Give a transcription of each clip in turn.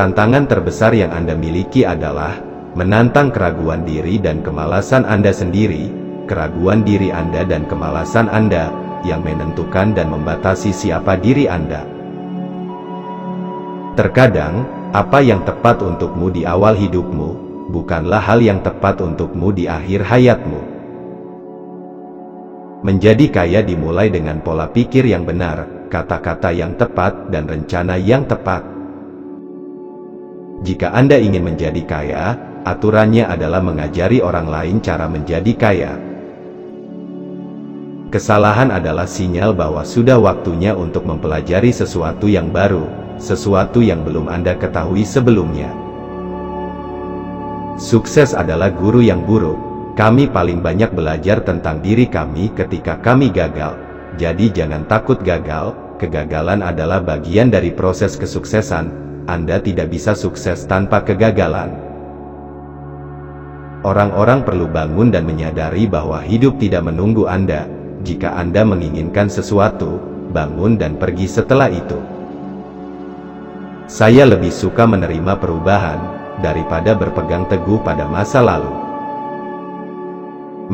tantangan terbesar yang Anda miliki adalah menantang keraguan diri dan kemalasan Anda sendiri. Keraguan diri Anda dan kemalasan Anda yang menentukan dan membatasi siapa diri Anda. Terkadang, apa yang tepat untukmu di awal hidupmu bukanlah hal yang tepat untukmu di akhir hayatmu. Menjadi kaya dimulai dengan pola pikir yang benar, kata-kata yang tepat, dan rencana yang tepat. Jika Anda ingin menjadi kaya, aturannya adalah mengajari orang lain cara menjadi kaya. Kesalahan adalah sinyal bahwa sudah waktunya untuk mempelajari sesuatu yang baru, sesuatu yang belum Anda ketahui sebelumnya. Sukses adalah guru yang buruk. Kami paling banyak belajar tentang diri kami ketika kami gagal. Jadi jangan takut gagal, kegagalan adalah bagian dari proses kesuksesan. Anda tidak bisa sukses tanpa kegagalan. Orang-orang perlu bangun dan menyadari bahwa hidup tidak menunggu Anda. Jika Anda menginginkan sesuatu, bangun dan pergi setelah itu. Saya lebih suka menerima perubahan daripada berpegang teguh pada masa lalu.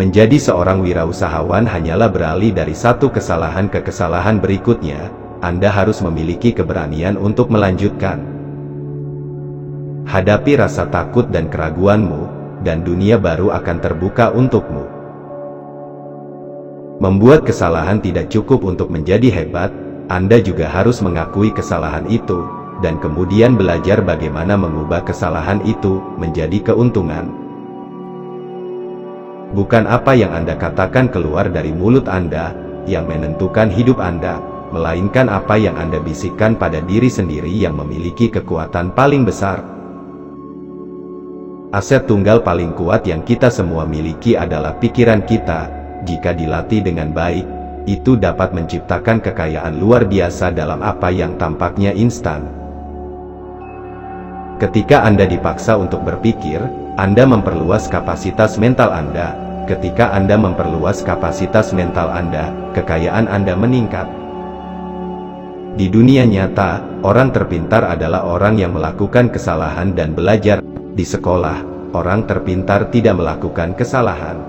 Menjadi seorang wirausahawan hanyalah beralih dari satu kesalahan ke kesalahan berikutnya. Anda harus memiliki keberanian untuk melanjutkan. Hadapi rasa takut dan keraguanmu, dan dunia baru akan terbuka untukmu. Membuat kesalahan tidak cukup untuk menjadi hebat. Anda juga harus mengakui kesalahan itu, dan kemudian belajar bagaimana mengubah kesalahan itu menjadi keuntungan. Bukan apa yang Anda katakan keluar dari mulut Anda yang menentukan hidup Anda, melainkan apa yang Anda bisikkan pada diri sendiri yang memiliki kekuatan paling besar. Aset tunggal paling kuat yang kita semua miliki adalah pikiran kita. Jika dilatih dengan baik, itu dapat menciptakan kekayaan luar biasa dalam apa yang tampaknya instan. Ketika Anda dipaksa untuk berpikir, Anda memperluas kapasitas mental Anda. Ketika Anda memperluas kapasitas mental Anda, kekayaan Anda meningkat. Di dunia nyata, orang terpintar adalah orang yang melakukan kesalahan dan belajar. Di sekolah, orang terpintar tidak melakukan kesalahan.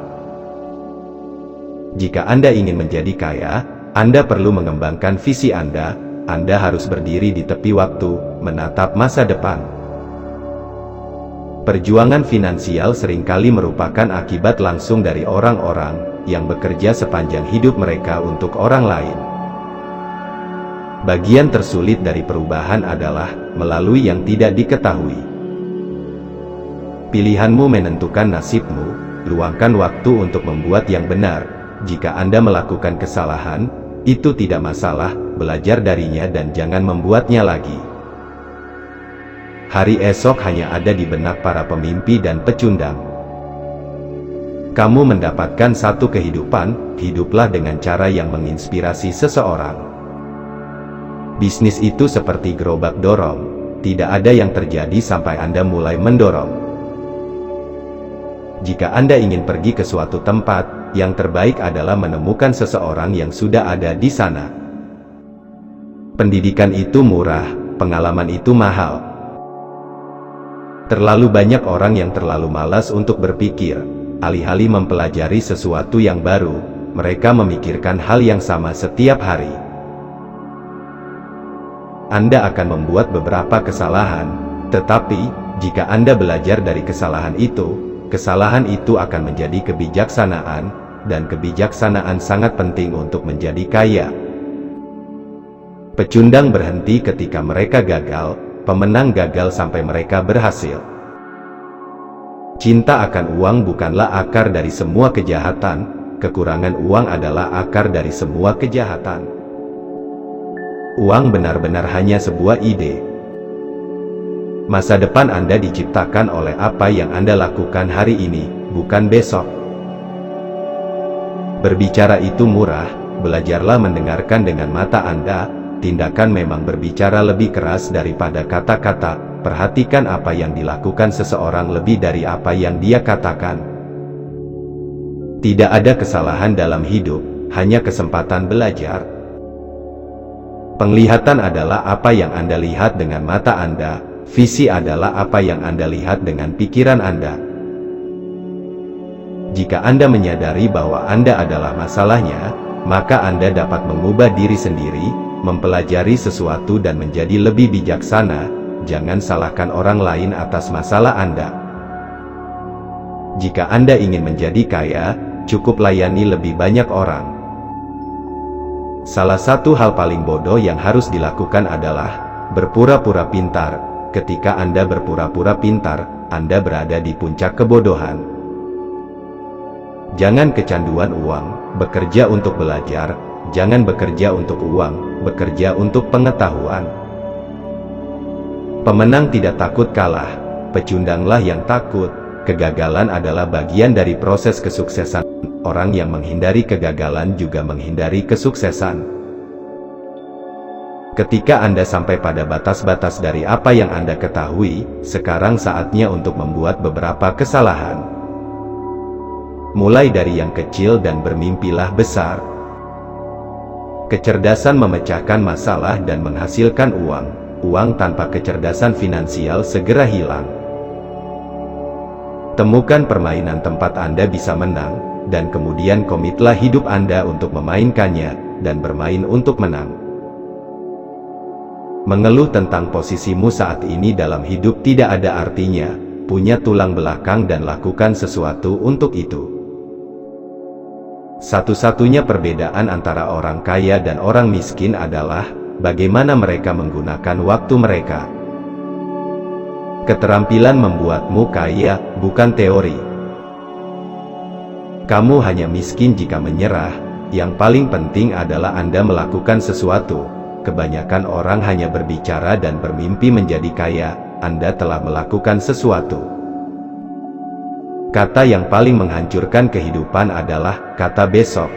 Jika Anda ingin menjadi kaya, Anda perlu mengembangkan visi Anda. Anda harus berdiri di tepi waktu, menatap masa depan. Perjuangan finansial seringkali merupakan akibat langsung dari orang-orang yang bekerja sepanjang hidup mereka untuk orang lain. Bagian tersulit dari perubahan adalah melalui yang tidak diketahui. Pilihanmu menentukan nasibmu. Luangkan waktu untuk membuat yang benar. Jika Anda melakukan kesalahan, itu tidak masalah, belajar darinya dan jangan membuatnya lagi. Hari esok hanya ada di benak para pemimpi dan pecundang. Kamu mendapatkan satu kehidupan, hiduplah dengan cara yang menginspirasi seseorang. Bisnis itu seperti gerobak dorong, tidak ada yang terjadi sampai Anda mulai mendorong. Jika Anda ingin pergi ke suatu tempat, yang terbaik adalah menemukan seseorang yang sudah ada di sana. Pendidikan itu murah, pengalaman itu mahal. Terlalu banyak orang yang terlalu malas untuk berpikir. Alih-alih mempelajari sesuatu yang baru, mereka memikirkan hal yang sama setiap hari. Anda akan membuat beberapa kesalahan, tetapi jika Anda belajar dari kesalahan itu akan menjadi kebijaksanaan, dan kebijaksanaan sangat penting untuk menjadi kaya. Pecundang berhenti ketika mereka gagal. Pemenang gagal sampai mereka berhasil. Cinta akan uang bukanlah akar dari semua kejahatan. Kekurangan uang adalah akar dari semua kejahatan. Uang benar-benar hanya sebuah ide. Masa depan Anda diciptakan oleh apa yang Anda lakukan hari ini, bukan besok. Berbicara itu murah, belajarlah mendengarkan dengan mata Anda. Tindakan memang berbicara lebih keras daripada kata-kata. Perhatikan apa yang dilakukan seseorang lebih dari apa yang dia katakan. Tidak ada kesalahan dalam hidup, hanya kesempatan belajar. Penglihatan adalah apa yang Anda lihat dengan mata Anda. Visi adalah apa yang Anda lihat dengan pikiran Anda. Jika Anda menyadari bahwa Anda adalah masalahnya, maka Anda dapat mengubah diri sendiri, mempelajari sesuatu dan menjadi lebih bijaksana. Jangan salahkan orang lain atas masalah Anda. Jika Anda ingin menjadi kaya, cukup layani lebih banyak orang. Salah satu hal paling bodoh yang harus dilakukan adalah berpura-pura pintar. Ketika Anda berpura-pura pintar, Anda berada di puncak kebodohan. Jangan kecanduan uang, bekerja untuk belajar. Jangan bekerja untuk uang, bekerja untuk pengetahuan. Pemenang tidak takut kalah, pecundanglah yang takut. Kegagalan adalah bagian dari proses kesuksesan. Orang yang menghindari kegagalan juga menghindari kesuksesan. Ketika Anda sampai pada batas-batas dari apa yang Anda ketahui, sekarang saatnya untuk membuat beberapa kesalahan. Mulai dari yang kecil dan bermimpilah besar. Kecerdasan memecahkan masalah dan menghasilkan uang. Uang tanpa kecerdasan finansial segera hilang. Temukan permainan tempat Anda bisa menang, dan kemudian komitlah hidup Anda untuk memainkannya, dan bermain untuk menang. Mengeluh tentang posisimu saat ini dalam hidup tidak ada artinya. Punya tulang belakang dan lakukan sesuatu untuk itu. Satu-satunya perbedaan antara orang kaya dan orang miskin adalah bagaimana mereka menggunakan waktu mereka. Keterampilan membuatmu kaya, bukan teori. Kamu hanya miskin jika menyerah. Yang paling penting adalah Anda melakukan sesuatu. Kebanyakan orang hanya berbicara dan bermimpi menjadi kaya. Anda telah melakukan sesuatu. Kata yang paling menghancurkan kehidupan adalah kata besok.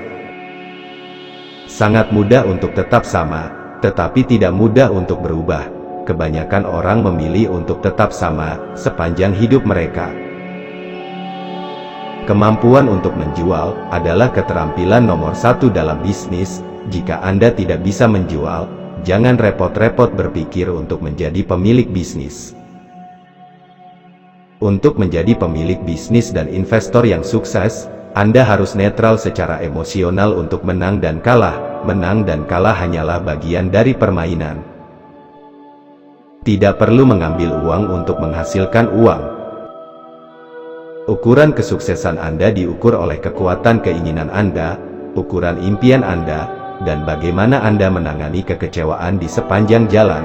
Sangat mudah untuk tetap sama, tetapi tidak mudah untuk berubah. Kebanyakan orang memilih untuk tetap sama sepanjang hidup mereka. Kemampuan untuk menjual adalah keterampilan nomor satu dalam bisnis. Jika Anda tidak bisa menjual, jangan repot-repot berpikir untuk menjadi pemilik bisnis. Untuk menjadi pemilik bisnis dan investor yang sukses, Anda harus netral secara emosional untuk menang dan kalah. Menang dan kalah hanyalah bagian dari permainan. Tidak perlu mengambil uang untuk menghasilkan uang. Ukuran kesuksesan Anda diukur oleh kekuatan keinginan Anda, ukuran impian Anda, dan bagaimana Anda menangani kekecewaan di sepanjang jalan.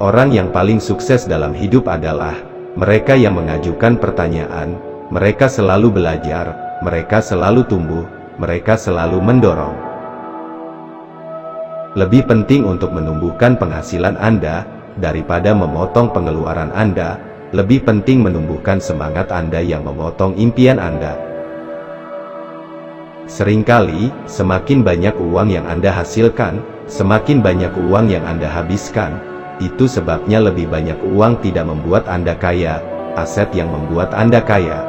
Orang yang paling sukses dalam hidup adalah mereka yang mengajukan pertanyaan, mereka selalu belajar, mereka selalu tumbuh, mereka selalu mendorong. Lebih penting untuk menumbuhkan penghasilan Anda, daripada memotong pengeluaran Anda. Lebih penting menumbuhkan semangat Anda yang memotong impian Anda. Seringkali, semakin banyak uang yang Anda hasilkan, semakin banyak uang yang Anda habiskan. Itu sebabnya lebih banyak uang tidak membuat Anda kaya, aset yang membuat Anda kaya.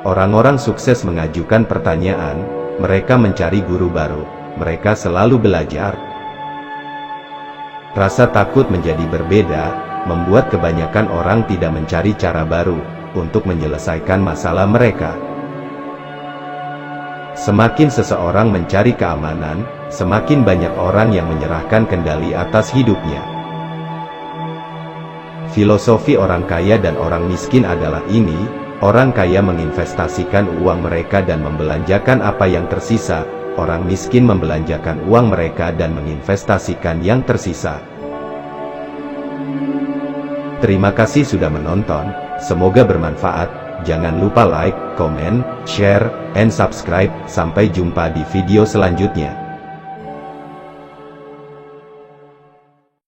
Orang-orang sukses mengajukan pertanyaan, mereka mencari guru baru. Mereka selalu belajar. Rasa takut menjadi berbeda, membuat kebanyakan orang tidak mencari cara baru untuk menyelesaikan masalah mereka. Semakin seseorang mencari keamanan, semakin banyak orang yang menyerahkan kendali atas hidupnya. Filosofi orang kaya dan orang miskin adalah ini: orang kaya menginvestasikan uang mereka dan membelanjakan apa yang tersisa. Orang miskin membelanjakan uang mereka dan menginvestasikan yang tersisa. Terima kasih sudah menonton, semoga bermanfaat. Jangan lupa like, komen, share, and subscribe. Sampai jumpa di video selanjutnya.